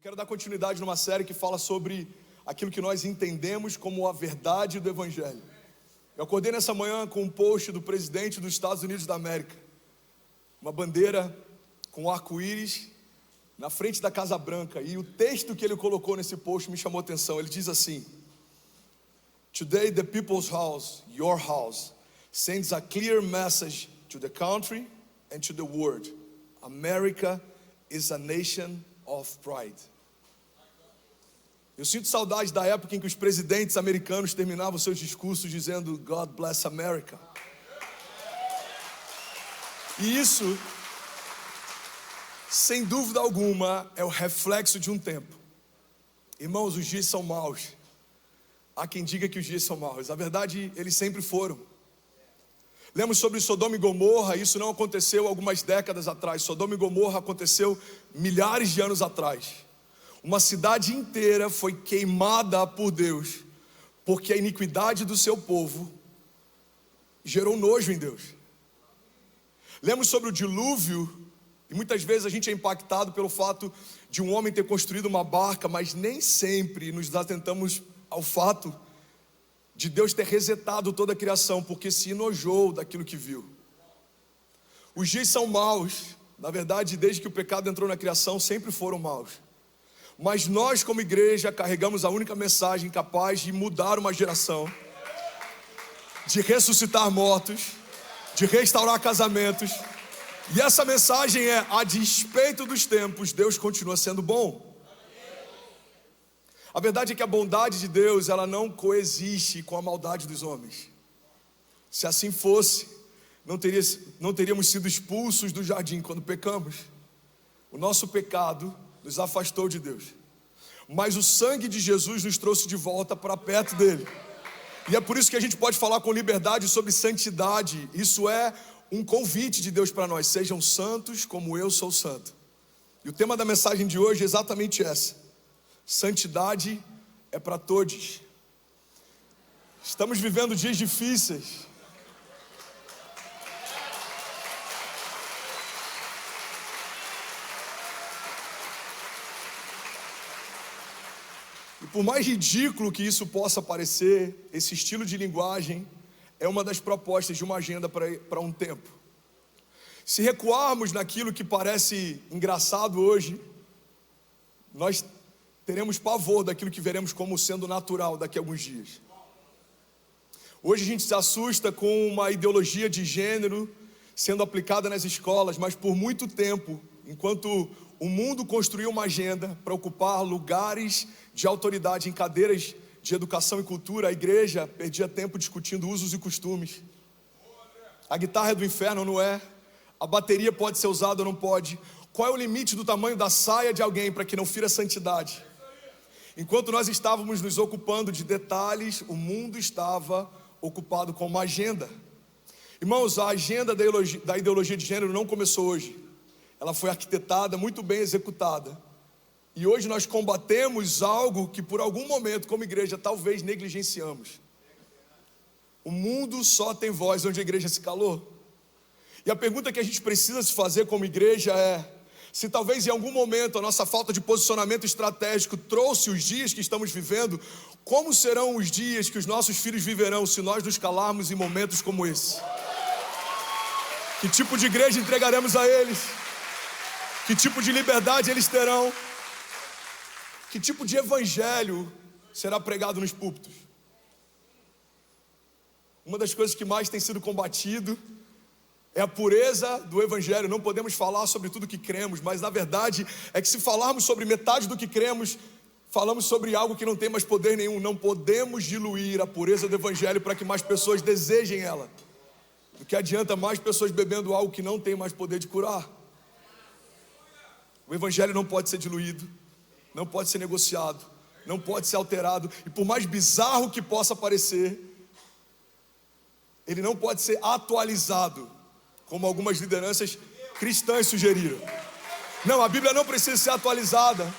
Quero dar continuidade numa série que fala sobre aquilo que nós entendemos como a verdade do Evangelho. Eu acordei nessa manhã com um post do presidente dos Estados Unidos da América, uma bandeira com arco-íris na frente da Casa Branca, e o texto que ele colocou nesse post me chamou a atenção. Ele diz assim: Today the people's house, your house, sends a clear message to the country and to the world. America is a nation of pride. Eu sinto saudade da época em que os presidentes americanos terminavam seus discursos dizendo God bless America. E isso, sem dúvida alguma, é o reflexo de um tempo. Irmãos, os dias são maus. Há quem diga que os dias são maus. A verdade, eles sempre foram. Lemos sobre Sodoma e Gomorra. Isso não aconteceu algumas décadas atrás. Sodoma e Gomorra aconteceu milhares de anos atrás. Uma cidade inteira foi queimada por Deus, porque a iniquidade do seu povo gerou nojo em Deus. Lemos sobre o dilúvio, e muitas vezes a gente é impactado pelo fato de um homem ter construído uma barca, mas nem sempre nos atentamos ao fato de Deus ter resetado toda a criação, porque se enojou daquilo que viu. Os dias são maus, na verdade, desde que o pecado entrou na criação, sempre foram maus. Mas nós, como igreja, carregamos a única mensagem capaz de mudar uma geração, de ressuscitar mortos, de restaurar casamentos. E essa mensagem é: a despeito dos tempos, Deus continua sendo bom. A verdade é que a bondade de Deus, ela não coexiste com a maldade dos homens. Se assim fosse, não teríamos sido expulsos do jardim quando pecamos. O nosso pecado nos afastou de Deus, mas o sangue de Jesus nos trouxe de volta para perto dele. E é por isso que a gente pode falar com liberdade sobre santidade. Isso é um convite de Deus para nós: sejam santos como eu sou santo. E o tema da mensagem de hoje é exatamente essa: santidade é para todos. Estamos vivendo dias difíceis. E por mais ridículo que isso possa parecer, esse estilo de linguagem é uma das propostas de uma agenda para um tempo. Se recuarmos naquilo que parece engraçado hoje, nós teremos pavor daquilo que veremos como sendo natural daqui a alguns dias. Hoje a gente se assusta com uma ideologia de gênero sendo aplicada nas escolas, mas por muito tempo, enquanto o mundo construiu uma agenda para ocupar lugares de autoridade em cadeiras de educação e cultura, a igreja perdia tempo discutindo usos e costumes. A guitarra é do inferno, não é? A bateria pode ser usada ou não pode? Qual é o limite do tamanho da saia de alguém para que não fira a santidade? Enquanto nós estávamos nos ocupando de detalhes, o mundo estava ocupado com uma agenda. Irmãos, a agenda da ideologia de gênero não começou hoje. Ela foi arquitetada, muito bem executada. E hoje nós combatemos algo que por algum momento, como igreja, talvez negligenciamos. O mundo só tem voz onde a igreja se calou. E a pergunta que a gente precisa se fazer como igreja é: se talvez em algum momento a nossa falta de posicionamento estratégico trouxe os dias que estamos vivendo, como serão os dias que os nossos filhos viverão se nós nos calarmos em momentos como esse? Que tipo de igreja entregaremos a eles? Que tipo de liberdade eles terão? Que tipo de evangelho será pregado nos púlpitos? Uma das coisas que mais tem sido combatido é a pureza do evangelho. Não podemos falar sobre tudo que cremos, mas na verdade é que se falarmos sobre metade do que cremos, falamos sobre algo que não tem mais poder nenhum. Não podemos diluir a pureza do evangelho para que mais pessoas desejem ela. O que adianta mais pessoas bebendo algo que não tem mais poder de curar? O evangelho não pode ser diluído, não pode ser negociado, não pode ser alterado. E por mais bizarro que possa parecer, ele não pode ser atualizado, como algumas lideranças cristãs sugeriram. Não, a Bíblia não precisa ser atualizada.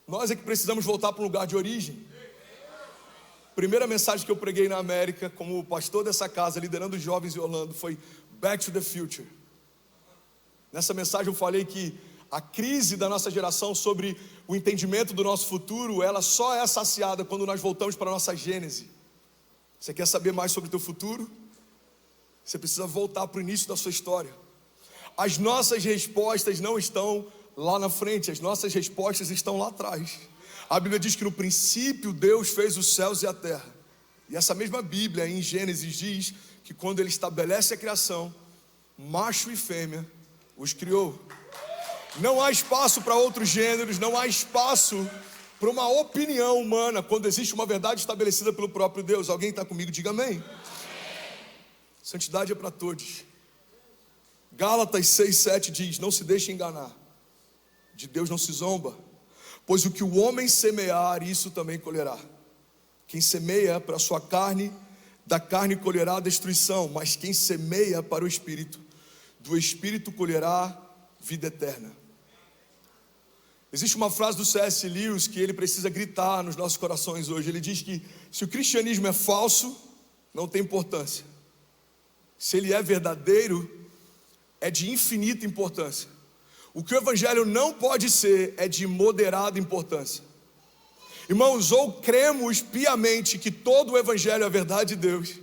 Nós é que precisamos voltar para um lugar de origem. Primeira mensagem que eu preguei na América, como pastor dessa casa, liderando os jovens em Orlando, foi Back to the Future. Nessa mensagem eu falei que a crise da nossa geração sobre o entendimento do nosso futuro, ela só é saciada quando nós voltamos para a nossa gênese. Você quer saber mais sobre o teu futuro? Você precisa voltar para o início da sua história. As nossas respostas não estão lá na frente, as nossas respostas estão lá atrás. A Bíblia diz que no princípio Deus fez os céus e a terra. E essa mesma Bíblia em Gênesis diz que quando Ele estabelece a criação, macho e fêmea os criou. Não há espaço para outros gêneros, não há espaço para uma opinião humana quando existe uma verdade estabelecida pelo próprio Deus. Alguém está comigo? Diga amém. Santidade é para todos. Gálatas 6:7 diz: não se deixe enganar, de Deus não se zomba, pois o que o homem semear, isso também colherá. Quem semeia para a sua carne, da carne colherá a destruição, mas quem semeia para o Espírito, do Espírito colherá vida eterna. Existe uma frase do C.S. Lewis que ele precisa gritar nos nossos corações hoje. Ele diz que se o cristianismo é falso, não tem importância. Se ele é verdadeiro, é de infinita importância. O que o evangelho não pode ser é de moderada importância. Irmãos, ou cremos piamente que todo o evangelho é a verdade de Deus,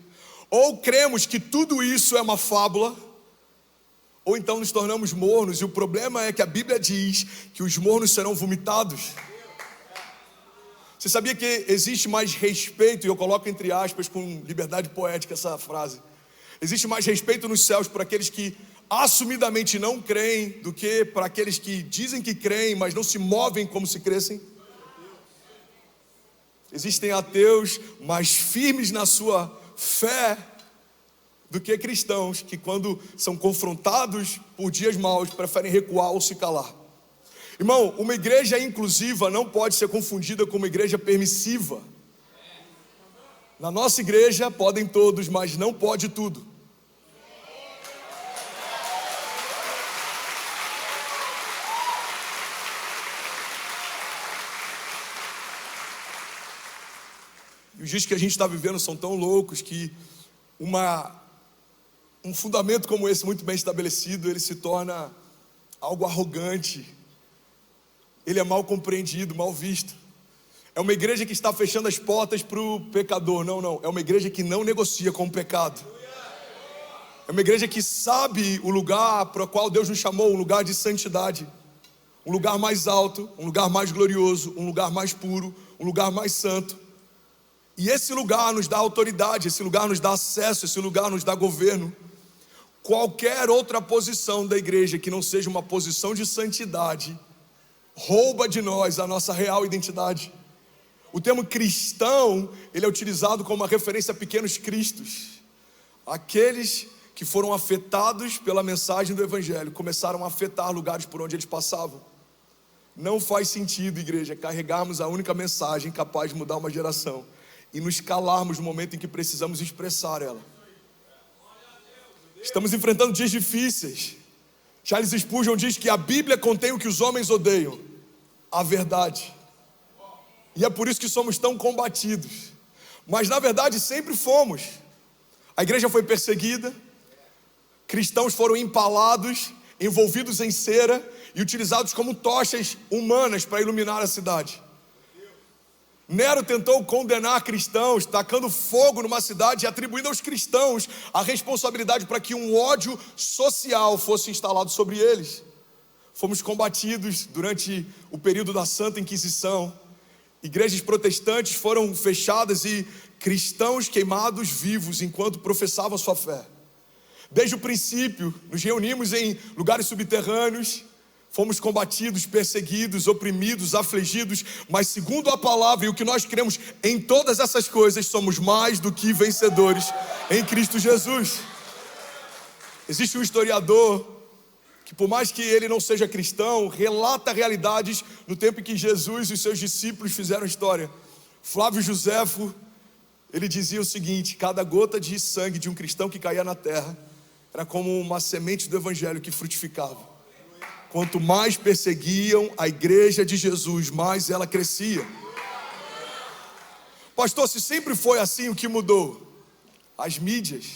ou cremos que tudo isso é uma fábula, ou então nos tornamos mornos. E o problema é que a Bíblia diz que os mornos serão vomitados. Você sabia que existe mais respeito, e eu coloco entre aspas com liberdade poética essa frase, existe mais respeito nos céus por aqueles que assumidamente não creem do que para aqueles que dizem que creem, mas não se movem como se crescem? Existem ateus mais firmes na sua fé do que cristãos que, quando são confrontados por dias maus, preferem recuar ou se calar. Irmão, uma igreja inclusiva não pode ser confundida com uma igreja permissiva. Na nossa igreja podem todos, mas não pode tudo. E os dias que a gente está vivendo são tão loucos que um fundamento como esse, muito bem estabelecido, ele se torna algo arrogante. Ele é mal compreendido, mal visto. É uma igreja que está fechando as portas para o pecador. Não. É uma igreja que não negocia com o pecado. É uma igreja que sabe o lugar para o qual Deus nos chamou, um lugar de santidade. Um lugar mais alto, um lugar mais glorioso, um lugar mais puro, um lugar mais santo. E esse lugar nos dá autoridade, esse lugar nos dá acesso, esse lugar nos dá governo. Qualquer outra posição da igreja que não seja uma posição de santidade, rouba de nós a nossa real identidade. O termo cristão, ele é utilizado como uma referência a pequenos cristos. Aqueles que foram afetados pela mensagem do evangelho, começaram a afetar lugares por onde eles passavam. Não faz sentido, igreja, carregarmos a única mensagem capaz de mudar uma geração e nos calarmos no momento em que precisamos expressar ela. Estamos enfrentando dias difíceis. Charles Spurgeon diz que a Bíblia contém o que os homens odeiam, a verdade. E é por isso que somos tão combatidos. Mas na verdade sempre fomos. A igreja foi perseguida, cristãos foram empalados, envolvidos em cera e utilizados como tochas humanas para iluminar a cidade. Nero tentou condenar cristãos, tacando fogo numa cidade e atribuindo aos cristãos a responsabilidade para que um ódio social fosse instalado sobre eles. Fomos combatidos durante o período da Santa Inquisição. Igrejas protestantes foram fechadas e cristãos queimados vivos enquanto professavam sua fé. Desde o princípio, nos reunimos em lugares subterrâneos, fomos combatidos, perseguidos, oprimidos, afligidos, mas segundo a palavra e o que nós cremos em todas essas coisas, somos mais do que vencedores em Cristo Jesus. Existe um historiador que, por mais que ele não seja cristão, relata realidades no tempo em que Jesus e os seus discípulos fizeram história. Flávio Joséfo, ele dizia o seguinte: cada gota de sangue de um cristão que caía na terra era como uma semente do evangelho que frutificava. Quanto mais perseguiam a igreja de Jesus, mais ela crescia. Pastor, se sempre foi assim, o que mudou? As mídias.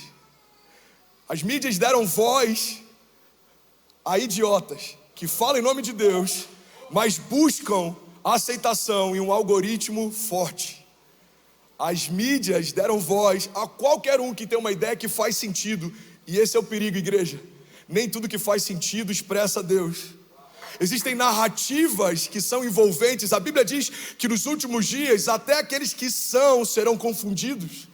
As mídias deram voz a idiotas que falam em nome de Deus, mas buscam aceitação em um algoritmo forte. As mídias deram voz a qualquer um que tem uma ideia que faz sentido, e esse é o perigo, igreja. Nem tudo que faz sentido expressa Deus. Existem narrativas que são envolventes. A Bíblia diz que nos últimos dias até aqueles que serão confundidos.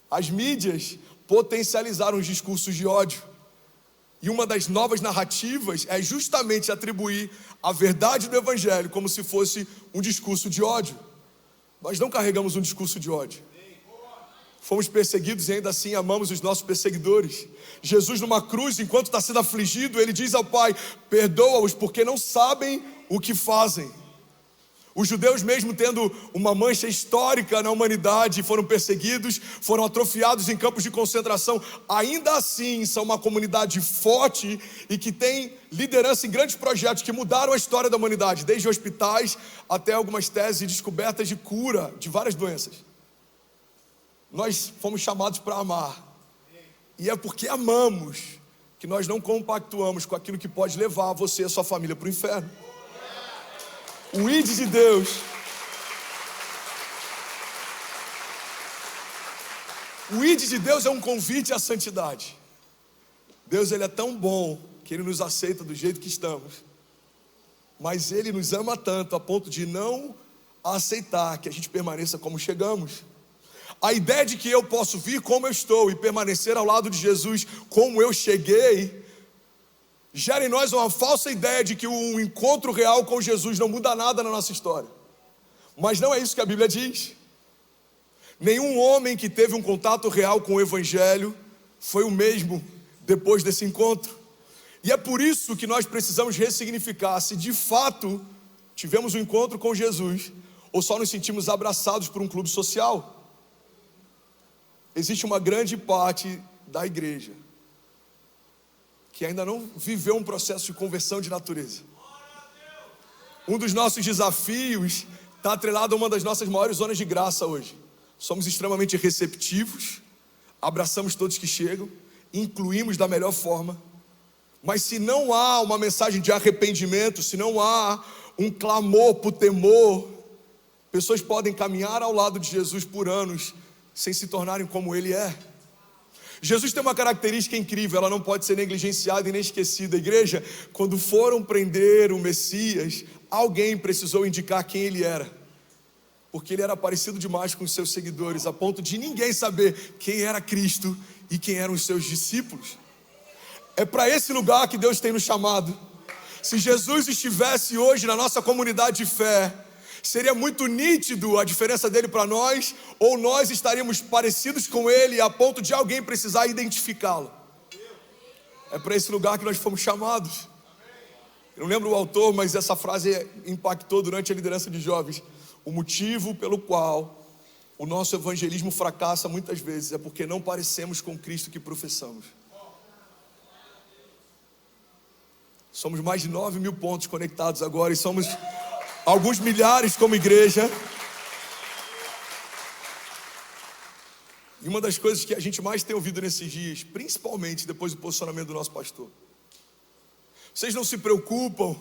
As mídias potencializaram os discursos de ódio. E uma das novas narrativas é justamente atribuir a verdade do Evangelho como se fosse um discurso de ódio. Nós não carregamos um discurso de ódio. Fomos perseguidos e ainda assim amamos os nossos perseguidores. Jesus numa cruz, enquanto está sendo afligido, ele diz ao Pai: perdoa-os porque não sabem o que fazem. Os judeus, mesmo tendo uma mancha histórica na humanidade, foram perseguidos, foram atrofiados em campos de concentração. Ainda assim, são uma comunidade forte e que tem liderança em grandes projetos que mudaram a história da humanidade, desde hospitais até algumas teses e descobertas de cura de várias doenças. Nós fomos chamados para amar. E é porque amamos que nós não compactuamos com aquilo que pode levar você e a sua família para o inferno. O ID de Deus. O ID de Deus é um convite à santidade. Deus, ele é tão bom que ele nos aceita do jeito que estamos. Mas ele nos ama tanto a ponto de não aceitar que a gente permaneça como chegamos. A ideia de que eu posso vir como eu estou e permanecer ao lado de Jesus como eu cheguei, gera em nós uma falsa ideia de que o encontro real com Jesus não muda nada na nossa história. Mas não é isso que a Bíblia diz. Nenhum homem que teve um contato real com o Evangelho foi o mesmo depois desse encontro. E é por isso que nós precisamos ressignificar se de fato tivemos um encontro com Jesus ou só nos sentimos abraçados por um clube social. Existe uma grande parte da igreja que ainda não viveu um processo de conversão de natureza. Um dos nossos desafios está atrelado a uma das nossas maiores zonas de graça hoje. Somos extremamente receptivos, abraçamos todos que chegam, incluímos da melhor forma. Mas se não há uma mensagem de arrependimento, se não há um clamor por temor, pessoas podem caminhar ao lado de Jesus por anos sem se tornarem como Ele é. Jesus tem uma característica incrível, ela não pode ser negligenciada e nem esquecida. Igreja, quando foram prender o Messias, alguém precisou indicar quem Ele era, porque Ele era parecido demais com os seus seguidores, a ponto de ninguém saber quem era Cristo e quem eram os seus discípulos. É para esse lugar que Deus tem nos chamado. Se Jesus estivesse hoje na nossa comunidade de fé, seria muito nítido a diferença dele para nós, ou nós estaríamos parecidos com ele a ponto de alguém precisar identificá-lo. É para esse lugar que nós fomos chamados. Eu não lembro o autor, mas essa frase impactou durante a liderança de jovens. O motivo pelo qual o nosso evangelismo fracassa muitas vezes é porque não parecemos com Cristo que professamos. Somos mais de 9.000 pontos conectados agora e somos alguns milhares como igreja. E uma das coisas que a gente mais tem ouvido nesses dias, principalmente depois do posicionamento do nosso pastor: vocês não se preocupam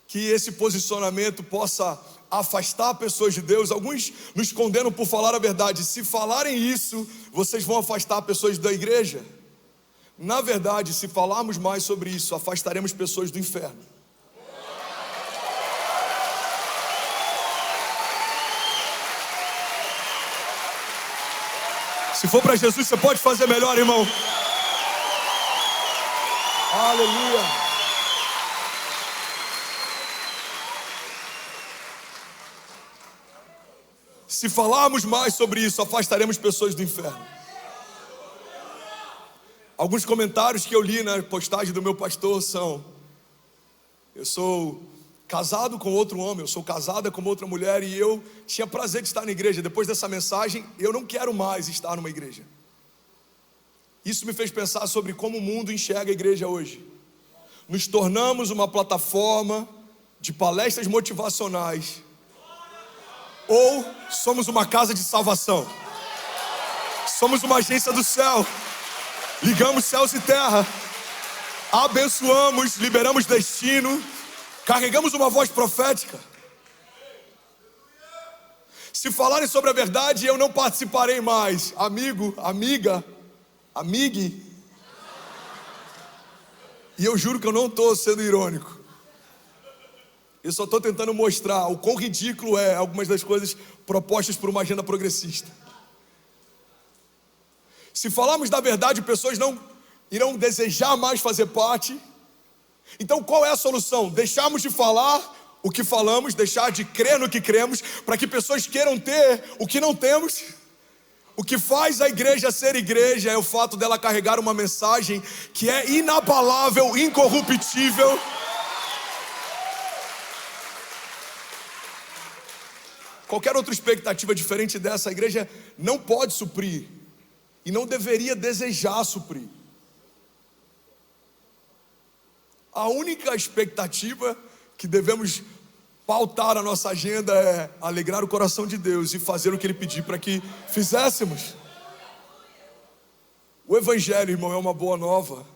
que esse posicionamento possa afastar pessoas de Deus? Alguns nos condenam por falar a verdade. Se falarem isso, vocês vão afastar pessoas da igreja. Na verdade, se falarmos mais sobre isso, afastaremos pessoas do inferno. Se for para Jesus, você pode fazer melhor, irmão. Aleluia. Se falarmos mais sobre isso, afastaremos pessoas do inferno. Alguns comentários que eu li na postagem do meu pastor são: eu sou casado com outro homem, eu sou casada com outra mulher e eu tinha prazer de estar na igreja. Depois dessa mensagem, eu não quero mais estar numa igreja. Isso me fez pensar sobre como o mundo enxerga a igreja hoje. Nos tornamos uma plataforma de palestras motivacionais, ou somos uma casa de salvação? Somos uma agência do céu. Ligamos céus e terra. abençoamos, liberamos destino, carregamos uma voz profética. Se falarem sobre a verdade, eu não participarei mais. Amigo, amiga, amigue. E eu juro que eu não estou sendo irônico. Eu só estou tentando mostrar o quão ridículo é algumas das coisas propostas por uma agenda progressista. Se falarmos da verdade, pessoas não irão desejar mais fazer parte. Então qual é a solução? Deixarmos de falar o que falamos, deixar de crer no que cremos, para que pessoas queiram ter o que não temos. O que faz a igreja ser igreja é o fato dela carregar uma mensagem que é inabalável, incorruptível. Qualquer outra expectativa diferente dessa, a igreja não pode suprir e não deveria desejar suprir. A única expectativa que devemos pautar a nossa agenda é alegrar o coração de Deus e fazer o que Ele pedir para que fizéssemos. O Evangelho, irmão, é uma boa nova.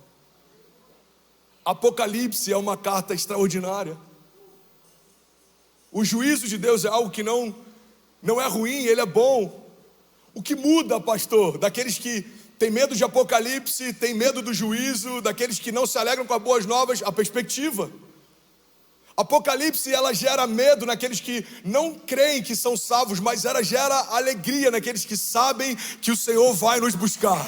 Apocalipse é uma carta extraordinária. O juízo de Deus é algo que não é ruim, ele é bom. O que muda, pastor, daqueles que têm medo de Apocalipse, têm medo do juízo, daqueles que não se alegram com as boas novas, a perspectiva. Apocalipse, ela gera medo naqueles que não creem que são salvos, mas ela gera alegria naqueles que sabem que o Senhor vai nos buscar.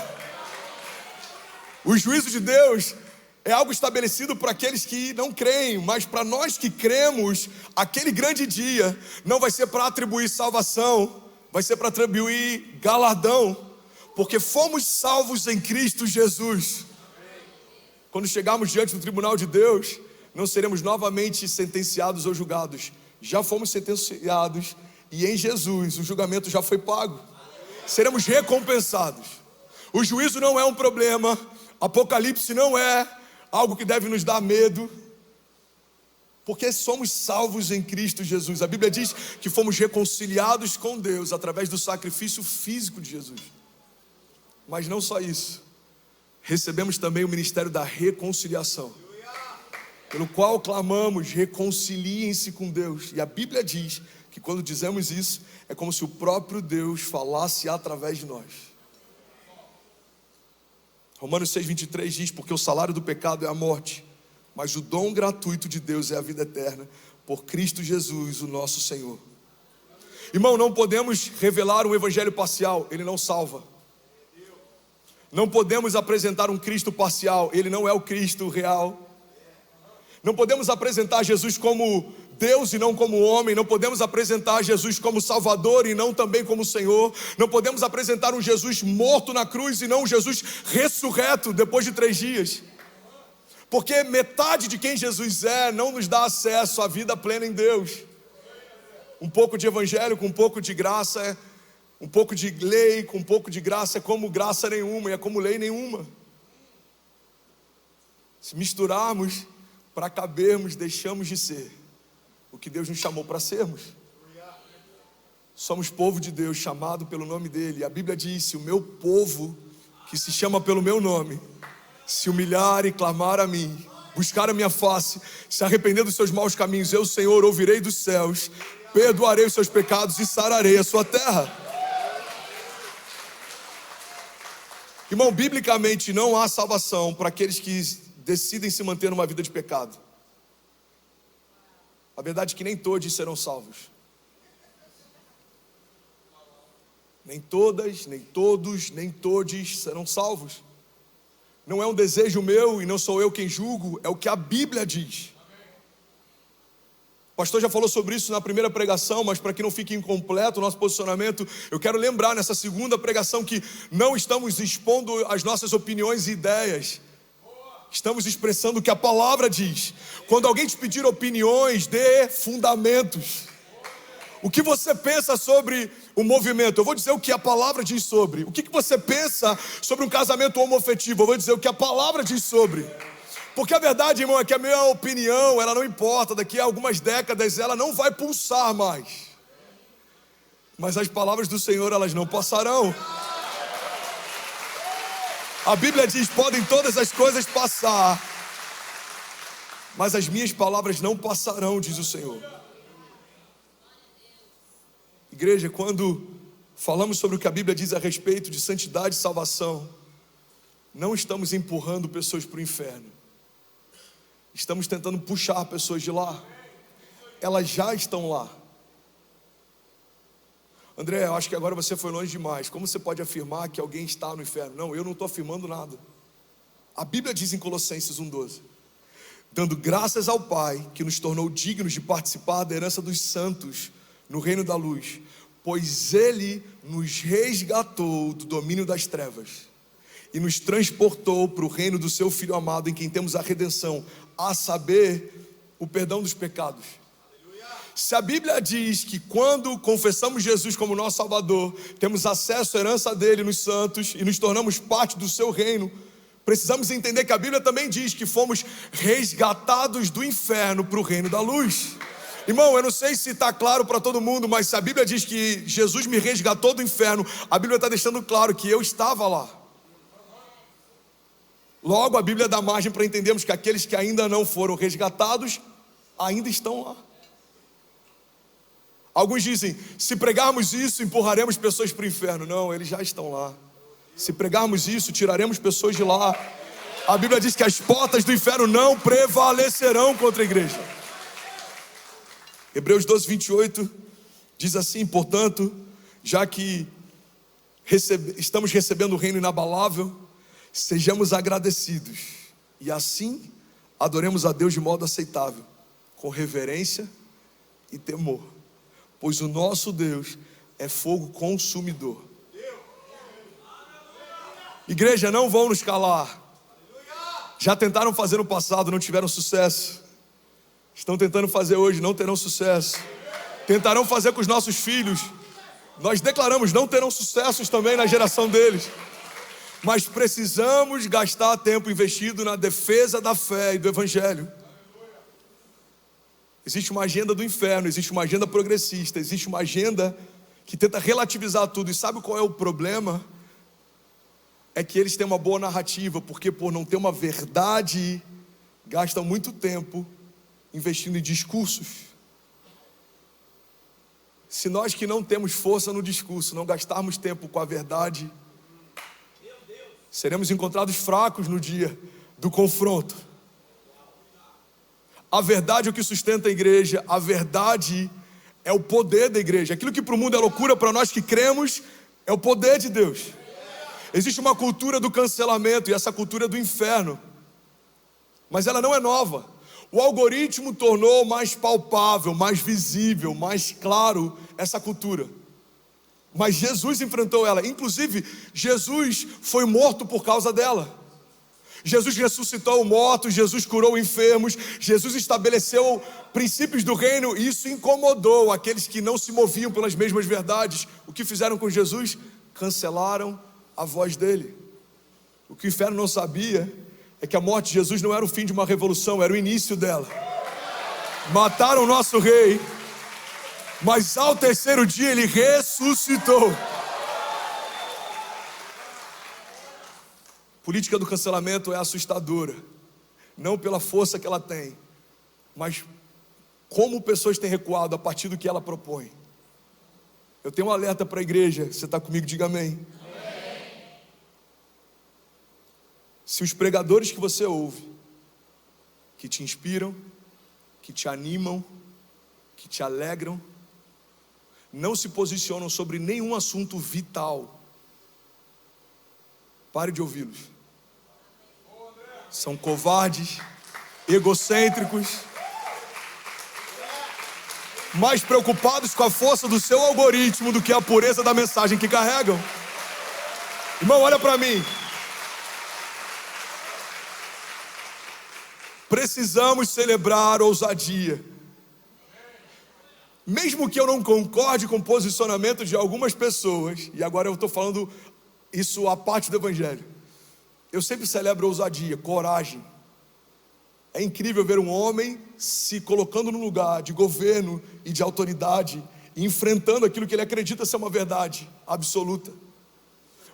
O juízo de Deus é algo estabelecido para aqueles que não creem, mas para nós que cremos, aquele grande dia não vai ser para atribuir salvação, vai ser para atribuir galardão, porque fomos salvos em Cristo Jesus. Quando chegarmos diante do tribunal de Deus, não seremos novamente sentenciados ou julgados. Já fomos sentenciados e em Jesus o julgamento já foi pago. Seremos recompensados. O juízo não é um problema. Apocalipse não é algo que deve nos dar medo, porque somos salvos em Cristo Jesus. A Bíblia diz que fomos reconciliados com Deus através do sacrifício físico de Jesus. Mas não só isso, recebemos também o ministério da reconciliação, pelo qual clamamos: reconciliem-se com Deus. E a Bíblia diz que quando dizemos isso, é como se o próprio Deus falasse através de nós. Romanos 6,23 diz: porque o salário do pecado é a morte, mas o dom gratuito de Deus é a vida eterna, por Cristo Jesus, o nosso Senhor. Irmão, não podemos revelar um evangelho parcial, ele não salva. Não podemos apresentar um Cristo parcial, ele não é o Cristo real. Não podemos apresentar Jesus como Deus e não como homem. Não podemos apresentar Jesus como Salvador e não também como Senhor. Não podemos apresentar um Jesus morto na cruz e não um Jesus ressurreto depois de 3 dias. Porque metade de quem Jesus é não nos dá acesso à vida plena em Deus. Um pouco de evangelho com um pouco de graça, um pouco de lei com um pouco de graça é como graça nenhuma e é como lei nenhuma. Se misturarmos para cabermos, deixamos de ser o que Deus nos chamou para sermos. Somos povo de Deus, chamado pelo nome dele. A Bíblia diz: se o meu povo, que se chama pelo meu nome, se humilhar e clamar a mim, buscar a minha face, se arrepender dos seus maus caminhos, eu, Senhor, ouvirei dos céus, perdoarei os seus pecados e sararei a sua terra. Irmão, biblicamente não há salvação para aqueles que decidem se manter numa vida de pecado. A verdade é que nem todos serão salvos. Nem todas, nem todos, nem todes serão salvos. Não é um desejo meu e não sou eu quem julgo, é o que a Bíblia diz. O pastor já falou sobre isso na primeira pregação, mas para que não fique incompleto o nosso posicionamento, eu quero lembrar nessa segunda pregação que não estamos expondo as nossas opiniões e ideias. Estamos expressando o que a palavra diz. Quando alguém te pedir opiniões, dê fundamentos. O que você pensa sobre o movimento? Eu vou dizer o que a palavra diz sobre. O que você pensa sobre um casamento homoafetivo? Eu vou dizer o que a palavra diz sobre. Porque a verdade, irmão, é que a minha opinião, ela não importa. Daqui a algumas décadas ela não vai pulsar mais. Mas as palavras do Senhor, elas não passarão. A Bíblia diz: podem todas as coisas passar, mas as minhas palavras não passarão, diz o Senhor. Igreja, quando falamos sobre o que a Bíblia diz a respeito de santidade e salvação, não estamos empurrando pessoas para o inferno. Estamos tentando puxar pessoas de lá. Elas já estão lá. André, eu acho que agora você foi longe demais. Como você pode afirmar que alguém está no inferno? Não, eu não estou afirmando nada. A Bíblia diz em Colossenses 1,12: dando graças ao Pai, que nos tornou dignos de participar da herança dos santos no reino da luz, pois Ele nos resgatou do domínio das trevas e nos transportou para o reino do seu Filho amado, em quem temos a redenção, a saber, o perdão dos pecados. Se a Bíblia diz que quando confessamos Jesus como nosso Salvador, temos acesso à herança dele nos santos e nos tornamos parte do seu reino, precisamos entender que a Bíblia também diz que fomos resgatados do inferno para o reino da luz. Irmão, eu não sei se está claro para todo mundo, mas se a Bíblia diz que Jesus me resgatou do inferno, a Bíblia está deixando claro que eu estava lá. Logo, a Bíblia dá margem para entendermos que aqueles que ainda não foram resgatados, ainda estão lá. Alguns dizem, se pregarmos isso, empurraremos pessoas para o inferno. Não, eles já estão lá. Se pregarmos isso, tiraremos pessoas de lá. A Bíblia diz que as portas do inferno não prevalecerão contra a igreja. Hebreus 12:28 diz assim: portanto, já que estamos recebendo o reino inabalável, sejamos agradecidos e assim adoremos a Deus de modo aceitável, com reverência e temor, pois o nosso Deus é fogo consumidor. Igreja, não vão nos calar. Já tentaram fazer no passado, não tiveram sucesso. Estão tentando fazer hoje, não terão sucesso. Tentarão fazer com os nossos filhos. Nós declaramos, não terão sucessos também na geração deles. Mas precisamos gastar tempo investido na defesa da fé e do Evangelho. Existe uma agenda do inferno, existe uma agenda progressista, existe uma agenda que tenta relativizar tudo. E sabe qual é o problema? É que eles têm uma boa narrativa, porque por não ter uma verdade, gastam muito tempo investindo em discursos. Se nós que não temos força no discurso, não gastarmos tempo com a verdade, seremos encontrados fracos no dia do confronto. A verdade é o que sustenta a igreja, a verdade é o poder da igreja. Aquilo que para o mundo é loucura, para nós que cremos, é o poder de Deus. Existe uma cultura do cancelamento, e essa cultura é do inferno, mas ela não é nova. O algoritmo tornou mais palpável, mais visível, mais claro essa cultura. Mas Jesus enfrentou ela. Inclusive, Jesus foi morto por causa dela. Jesus ressuscitou mortos, Jesus curou enfermos, Jesus estabeleceu princípios do reino, e isso incomodou aqueles que não se moviam pelas mesmas verdades. O que fizeram com Jesus? Cancelaram a voz dele. O que o inferno não sabia é que a morte de Jesus não era o fim de uma revolução, era o início dela. Mataram o nosso rei, mas ao terceiro dia ele ressuscitou. A política do cancelamento é assustadora, não pela força que ela tem, mas como pessoas têm recuado a partir do que ela propõe. Eu tenho um alerta para a igreja. Você está comigo? Diga amém. Se os pregadores que você ouve, que te inspiram, que te animam, que te alegram, não se posicionam sobre nenhum assunto vital, pare de ouvi-los. São covardes, egocêntricos, mais preocupados com a força do seu algoritmo do que a pureza da mensagem que carregam. Irmão, olha para mim. Precisamos celebrar ousadia. Mesmo que eu não concorde com o posicionamento de algumas pessoas, e agora eu estou falando isso à parte do Evangelho, eu sempre celebro ousadia, coragem. É incrível ver um homem se colocando no lugar de governo e de autoridade, e enfrentando aquilo que ele acredita ser uma verdade absoluta.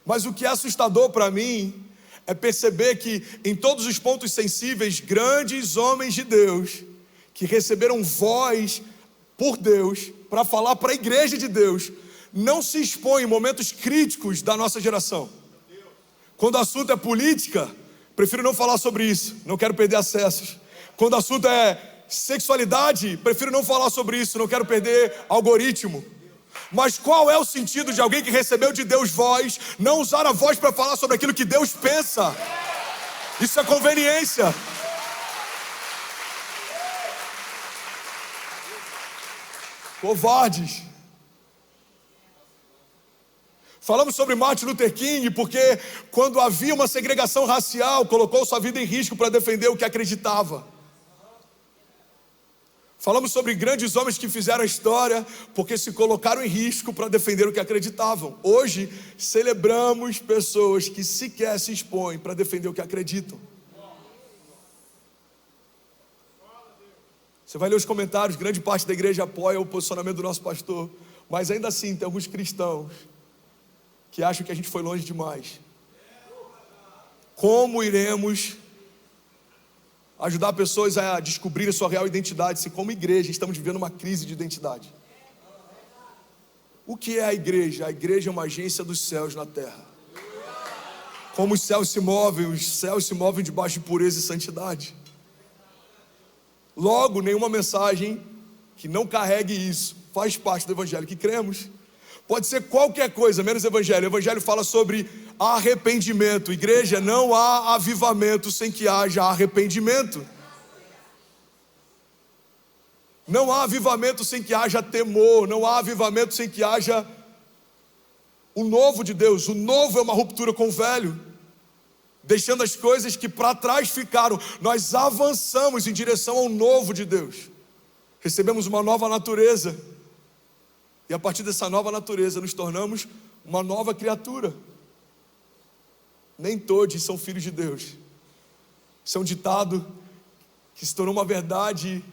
Mas o que é assustador para mim é perceber que em todos os pontos sensíveis, grandes homens de Deus, que receberam voz por Deus, para falar para a igreja de Deus, não se expõem em momentos críticos da nossa geração. Quando o assunto é política, prefiro não falar sobre isso, não quero perder acessos. Quando o assunto é sexualidade, prefiro não falar sobre isso, não quero perder algoritmo. Mas qual é o sentido de alguém que recebeu de Deus voz, não usar a voz para falar sobre aquilo que Deus pensa? Isso é conveniência. Covardes. Falamos sobre Martin Luther King porque quando havia uma segregação racial, colocou sua vida em risco para defender o que acreditava. Falamos sobre grandes homens que fizeram a história porque se colocaram em risco para defender o que acreditavam. Hoje, celebramos pessoas que sequer se expõem para defender o que acreditam. Você vai ler os comentários, grande parte da igreja apoia o posicionamento do nosso pastor, mas ainda assim tem alguns cristãos que acham que a gente foi longe demais. Como iremos ajudar pessoas a descobrir a sua real identidade se como igreja estamos vivendo uma crise de identidade? O que é a igreja? A igreja é uma agência dos céus na terra. Como os céus se movem debaixo de pureza e santidade. Logo, nenhuma mensagem que não carregue isso faz parte do evangelho que cremos. Pode ser qualquer coisa, menos evangelho. O evangelho fala sobre arrependimento. Igreja, não há avivamento sem que haja arrependimento. Não há avivamento sem que haja temor. Não há avivamento sem que haja o novo de Deus. O novo é uma ruptura com o velho, deixando as coisas que para trás ficaram. Nós avançamos em direção ao novo de Deus. Recebemos uma nova natureza. E a partir dessa nova natureza nos tornamos uma nova criatura. Nem todos são filhos de Deus. Isso é um ditado que se tornou uma verdade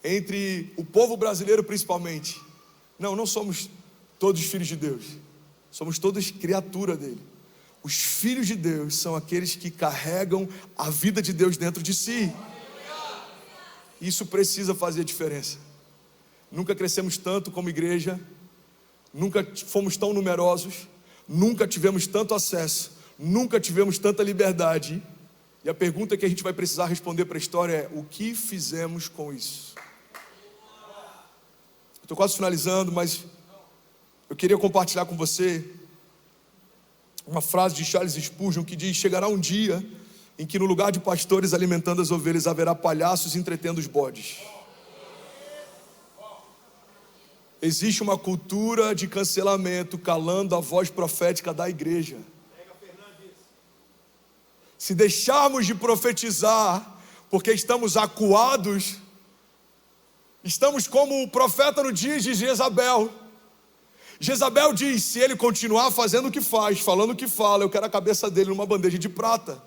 entre o povo brasileiro principalmente. Não somos todos filhos de Deus. Somos todos criatura dele. Os filhos de Deus são aqueles que carregam a vida de Deus dentro de si. Isso precisa fazer diferença. Nunca crescemos tanto como igreja. Nunca fomos tão numerosos, nunca tivemos tanto acesso, nunca tivemos tanta liberdade. E a pergunta que a gente vai precisar responder para a história é: o que fizemos com isso? Estou quase finalizando, mas eu queria compartilhar com você uma frase de Charles Spurgeon que diz: chegará um dia em que no lugar de pastores alimentando as ovelhas haverá palhaços entretendo os bodes. Existe uma cultura de cancelamento calando a voz profética da igreja. Se deixarmos de profetizar porque estamos acuados, estamos como o profeta no dia de Jezabel. Jezabel diz: se ele continuar fazendo o que faz, falando o que fala, eu quero a cabeça dele numa bandeja de prata.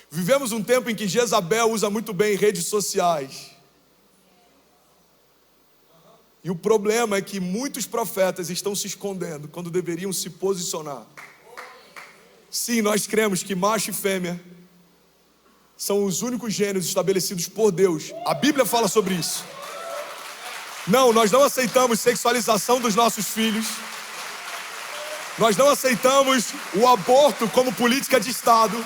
Vivemos um tempo em que Jezabel usa muito bem redes sociais. E o problema é que muitos profetas estão se escondendo quando deveriam se posicionar. Sim, nós cremos que macho e fêmea são os únicos gêneros estabelecidos por Deus. A Bíblia fala sobre isso. Não, nós não aceitamos sexualização dos nossos filhos. Nós não aceitamos o aborto como política de Estado.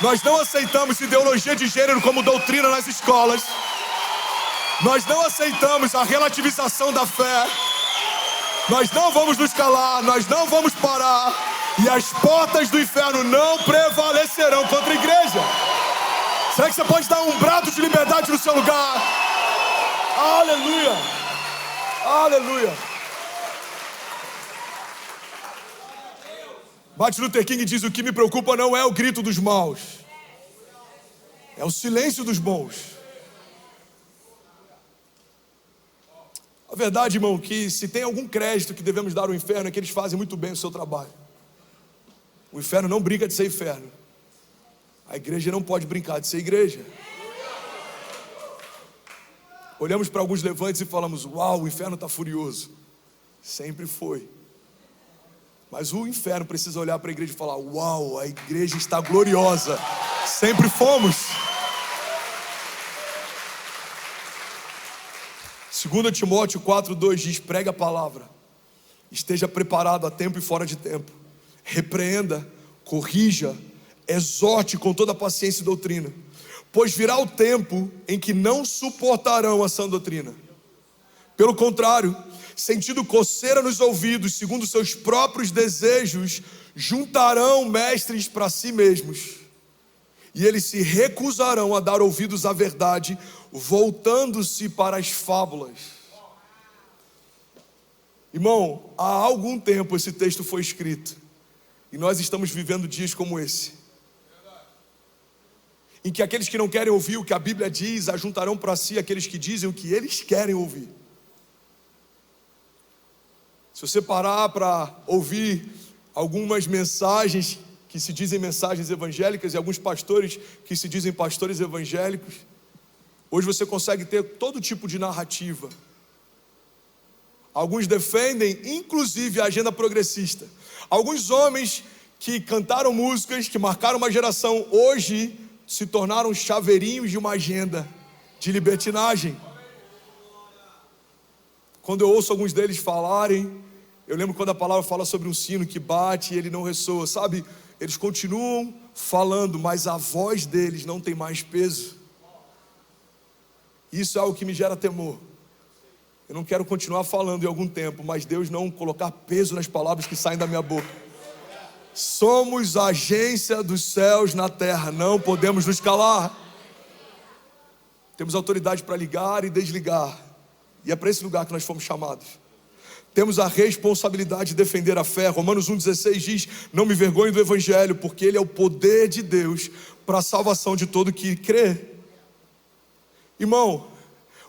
Nós não aceitamos ideologia de gênero como doutrina nas escolas. Nós não aceitamos a relativização da fé. Nós não vamos nos calar, nós não vamos parar. E as portas do inferno não prevalecerão contra a igreja. Será que você pode dar um brado de liberdade no seu lugar? Aleluia! Aleluia! Martin Luther King diz: o que me preocupa não é o grito dos maus, é o silêncio dos bons. A verdade, irmão, que se tem algum crédito que devemos dar ao inferno é que eles fazem muito bem o seu trabalho. O inferno não brinca de ser inferno. A igreja não pode brincar de ser igreja. Olhamos para alguns levantes e falamos: uau, o inferno está furioso. Sempre foi. Mas o inferno precisa olhar para a igreja e falar: uau, a igreja está gloriosa. Sempre fomos. 2 Timóteo 4:2 diz: prega a palavra, esteja preparado a tempo e fora de tempo, repreenda, corrija, exorte com toda paciência e doutrina, pois virá o tempo em que não suportarão a sã doutrina. Pelo contrário, sentindo coceira nos ouvidos, segundo seus próprios desejos, juntarão mestres para si mesmos, e eles se recusarão a dar ouvidos à verdade, voltando-se para as fábulas. Irmão, há algum tempo esse texto foi escrito, e nós estamos vivendo dias como esse, em que aqueles que não querem ouvir o que a Bíblia diz, ajuntarão para si aqueles que dizem o que eles querem ouvir. Se você parar para ouvir algumas mensagens que se dizem mensagens evangélicas, e alguns pastores que se dizem pastores evangélicos, hoje você consegue ter todo tipo de narrativa. Alguns defendem, inclusive, a agenda progressista. Alguns homens que cantaram músicas, que marcaram uma geração, hoje se tornaram chaveirinhos de uma agenda de libertinagem. Quando eu ouço alguns deles falarem, eu lembro quando a palavra fala sobre um sino que bate e ele não ressoa, sabe? Eles continuam falando, mas a voz deles não tem mais peso. Isso é algo que me gera temor. Eu não quero continuar falando em algum tempo, mas Deus não colocar peso nas palavras que saem da minha boca. Somos a agência dos céus na terra, não podemos nos calar. Temos autoridade para ligar e desligar, e é para esse lugar que nós fomos chamados. Temos a responsabilidade de defender a fé. Romanos 1,16 diz: não me envergonhe do evangelho, porque ele é o poder de Deus para a salvação de todo que crê. Irmão,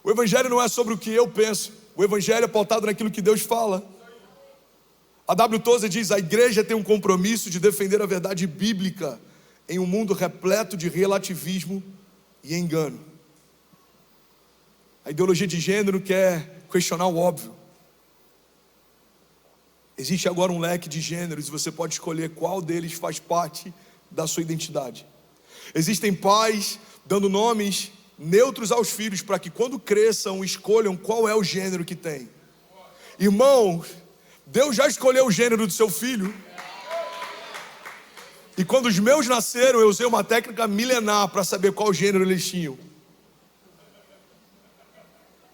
o evangelho não é sobre o que eu penso, o evangelho é pautado naquilo que Deus fala. A W. Tozer diz: a igreja tem um compromisso de defender a verdade bíblica em um mundo repleto de relativismo e engano. A ideologia de gênero quer questionar o óbvio. Existe agora um leque de gêneros e você pode escolher qual deles faz parte da sua identidade. Existem pais dando nomes neutros aos filhos para que quando cresçam escolham qual é o gênero que tem. Irmãos, Deus já escolheu o gênero do seu filho. E quando os meus nasceram, eu usei uma técnica milenar para saber qual gênero eles tinham.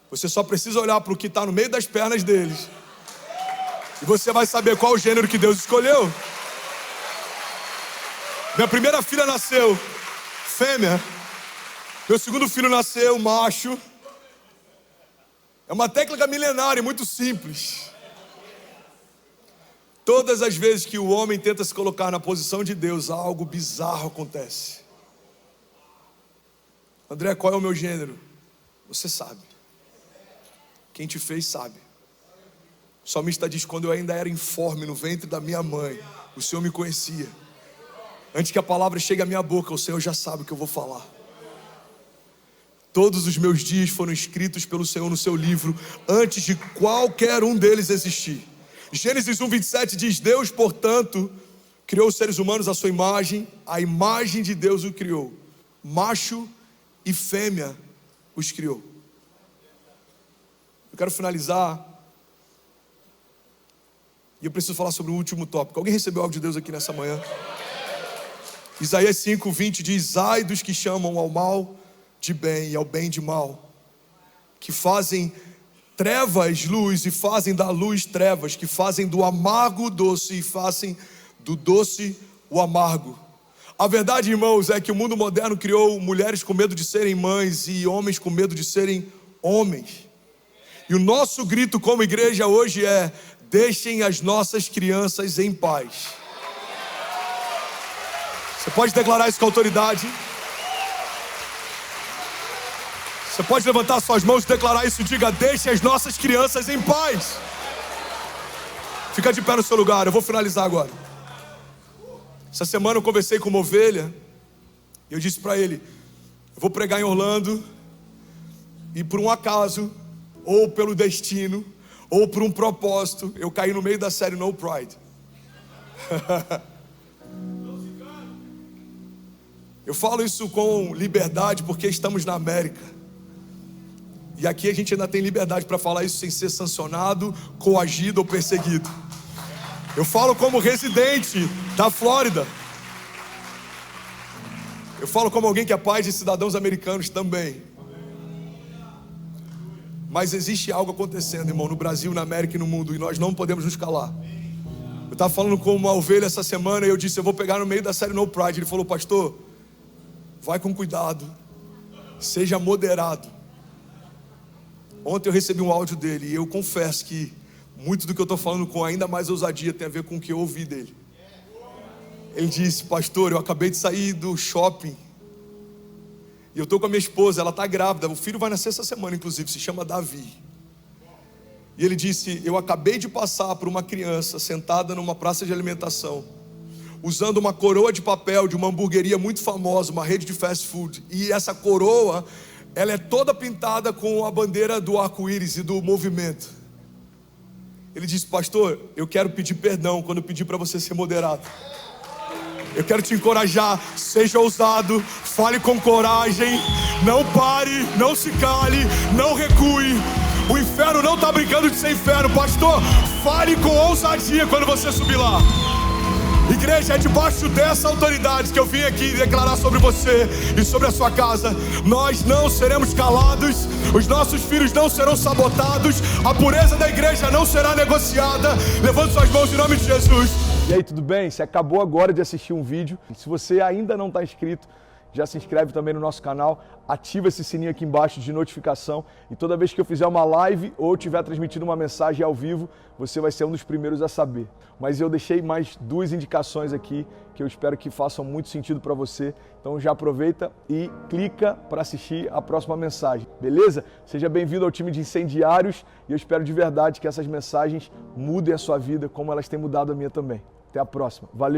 Você só precisa olhar para o que está no meio das pernas deles, e você vai saber qual o gênero que Deus escolheu. Minha primeira filha nasceu fêmea, meu segundo filho nasceu macho. É uma técnica milenária e muito simples. Todas as vezes que o homem tenta se colocar na posição de Deus, algo bizarro acontece. André, qual é o meu gênero? Você sabe. Quem te fez sabe. O salmista diz: quando eu ainda era informe no ventre da minha mãe, o Senhor me conhecia. Antes que a palavra chegue à minha boca, o Senhor já sabe o que eu vou falar. Todos os meus dias foram escritos pelo Senhor no seu livro, antes de qualquer um deles existir. Gênesis 1:27 diz: Deus, portanto, criou os seres humanos à sua imagem, a imagem de Deus o criou, macho e fêmea os criou. Eu quero finalizar, e eu preciso falar sobre o último tópico. Alguém recebeu algo de Deus aqui nessa manhã? Isaías 5:20 diz: ai dos que chamam ao mal de bem e ao bem de mal, que fazem trevas luz e fazem da luz trevas, que fazem do amargo o doce e fazem do doce o amargo. A verdade, irmãos, é que o mundo moderno criou mulheres com medo de serem mães e homens com medo de serem homens. E o nosso grito como igreja hoje é: deixem as nossas crianças em paz. Você pode declarar isso com autoridade? Você pode levantar suas mãos e declarar isso. Diga: deixe as nossas crianças em paz. Fica de pé no seu lugar, eu vou finalizar agora. Essa semana eu conversei com uma ovelha, e eu disse para ele: eu vou pregar em Orlando, e por um acaso, ou pelo destino, ou por um propósito, eu caí no meio da série No Pride. Eu falo isso com liberdade porque estamos na América. E aqui a gente ainda tem liberdade para falar isso sem ser sancionado, coagido ou perseguido. Eu falo como residente da Flórida. Eu falo como alguém que é pai de cidadãos americanos também. Mas existe algo acontecendo, irmão, no Brasil, na América e no mundo, e nós não podemos nos calar. Eu estava falando com uma ovelha essa semana e eu disse, eu vou pegar no meio da série No Pride. Ele falou, pastor, vai com cuidado, seja moderado. Ontem eu recebi um áudio dele e eu confesso que muito do que eu estou falando com ainda mais ousadia tem a ver com o que eu ouvi dele. Ele disse, pastor, eu acabei de sair do shopping e eu estou com a minha esposa, ela está grávida, o filho vai nascer essa semana inclusive, se chama Davi. E ele disse, eu acabei de passar por uma criança sentada numa praça de alimentação, usando uma coroa de papel de uma hamburgueria muito famosa, uma rede de fast food. E essa coroa, ela é toda pintada com a bandeira do arco-íris e do movimento. Ele disse, pastor, eu quero pedir perdão quando eu pedi para você ser moderado. Eu quero te encorajar, seja ousado, fale com coragem, não pare, não se cale, não recue. O inferno não está brincando de ser inferno, pastor, fale com ousadia quando você subir lá. Igreja, é debaixo dessa autoridade que eu vim aqui declarar sobre você e sobre a sua casa. Nós não seremos calados, os nossos filhos não serão sabotados, a pureza da igreja não será negociada. Levante suas mãos em nome de Jesus. E aí, tudo bem? Você acabou agora de assistir um vídeo. Se você ainda não está inscrito, já se inscreve também no nosso canal, ativa esse sininho aqui embaixo de notificação e toda vez que eu fizer uma live ou estiver transmitindo uma mensagem ao vivo, você vai ser um dos primeiros a saber. Mas eu deixei mais 2 indicações aqui que eu espero que façam muito sentido para você. Então já aproveita e clica para assistir a próxima mensagem, beleza? Seja bem-vindo ao time de incendiários e eu espero de verdade que essas mensagens mudem a sua vida como elas têm mudado a minha também. Até a próxima. Valeu!